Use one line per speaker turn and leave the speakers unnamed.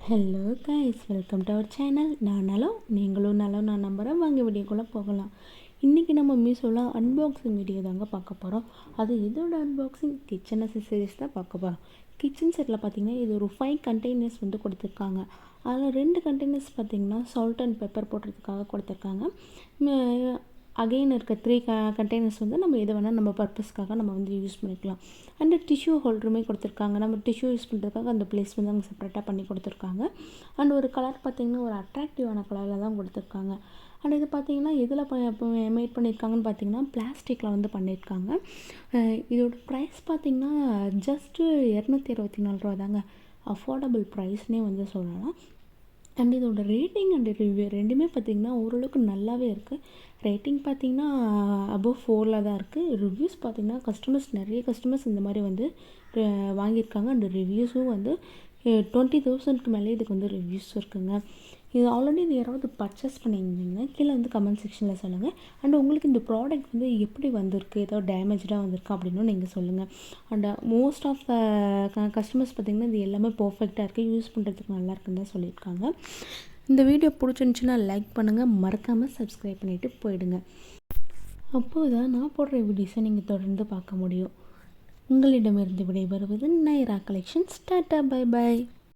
Hello guys, welcome to our channel. நான் நலம், நீங்களும் நலம் நான் நம்புகிறேன். வாங்க வீடியோக்குள்ளே போகலாம். இன்றைக்கி நம்ம மீஷோவில் அன்பாக்சிங் வீடியோ தாங்க பார்க்க போகிறோம். அது இதோட அன்பாக்சிங் கிச்சன் அசசரிஸ் தான் பார்க்க போகிறோம். கிச்சன் செட்டில் பார்த்திங்கன்னா இது ஒரு 5 கண்டெய்னர்ஸ் வந்து கொடுத்துருக்காங்க. அதில் 2 கண்டெய்னர்ஸ் பார்த்திங்கன்னா சால்ட் அண்ட் பெப்பர் போடுறதுக்காக கொடுத்துருக்காங்க. அகெயின் இருக்க 3 கண்டெய்னர்ஸ் வந்து நம்ம எது வேணால் நம்ம பர்பஸ்க்காக நம்ம வந்து யூஸ் பண்ணிக்கலாம். அண்ட் டிஷ்யூ ஹோல்டருமே கொடுத்துருக்காங்க. நம்ம டிஷ்யூ யூஸ் பண்ணுறதுக்காக அந்த பிளேஸ் வந்து அவங்க செப்பரேட்டாக பண்ணி கொடுத்துருக்காங்க. அண்ட் ஒரு கலர் பார்த்திங்கன்னா ஒரு அட்ராக்டிவான கலரில் தான் கொடுத்துருக்காங்க. அண்ட் இது பார்த்திங்கன்னா எதில் மேட் பண்ணியிருக்காங்கன்னு பார்த்திங்கன்னா பிளாஸ்டிக்கில் வந்து பண்ணியிருக்காங்க. இதோட ப்ரைஸ் பார்த்திங்கன்னா ஜஸ்ட்டு 224 ரூபா தாங்க. அஃபோர்டபுள் ப்ரைஸ்னே வந்து சொல்லலாம். அண்ட் இதோட ரேட்டிங் அண்ட் ரிவ்யூ ரெண்டுமே பார்த்திங்கன்னா ஓரளவுக்கு நல்லாவே இருக்குது. ரேட்டிங் பார்த்திங்கன்னா அபவ் 4 தான் இருக்குது. ரிவ்யூஸ் பார்த்திங்கன்னா நிறைய கஸ்டமர்ஸ் இந்த மாதிரி வந்து வாங்கியிருக்காங்க. அண்ட் ரிவ்யூஸும் வந்து 20,000க்கு மேலே இதுக்கு வந்து ரிவ்யூஸ் இருக்குங்க. இது ஆல்ரெடி இது யாராவது பர்ச்சேஸ் பண்ணியிருந்தீங்கன்னா கீழே வந்து கமெண்ட் செக்ஷனில் சொல்லுங்கள். அண்ட் உங்களுக்கு இந்த ப்ராடக்ட் வந்து எப்படி வந்திருக்கு, ஏதாவது டேமேஜாக வந்திருக்கா அப்படின்னு நீங்கள் சொல்லுங்கள். And most of the customers பார்த்திங்கன்னா இது எல்லாமே பர்ஃபெக்டாக இருக்குது, யூஸ் பண்ணுறதுக்கு நல்லா இருக்குன்னு தான் சொல்லியிருக்காங்க. இந்த வீடியோ பிடிச்சிருந்துச்சுன்னா லைக் பண்ணுங்கள், மறக்காமல் சப்ஸ்கிரைப் பண்ணிவிட்டு போயிடுங்க. அப்போது தான் நான் போடுற வீடியோஸை நீங்கள் தொடர்ந்து பார்க்க முடியும். உங்களிடமிருந்து விடைபெறுவது Naira collections. Tata, bye by.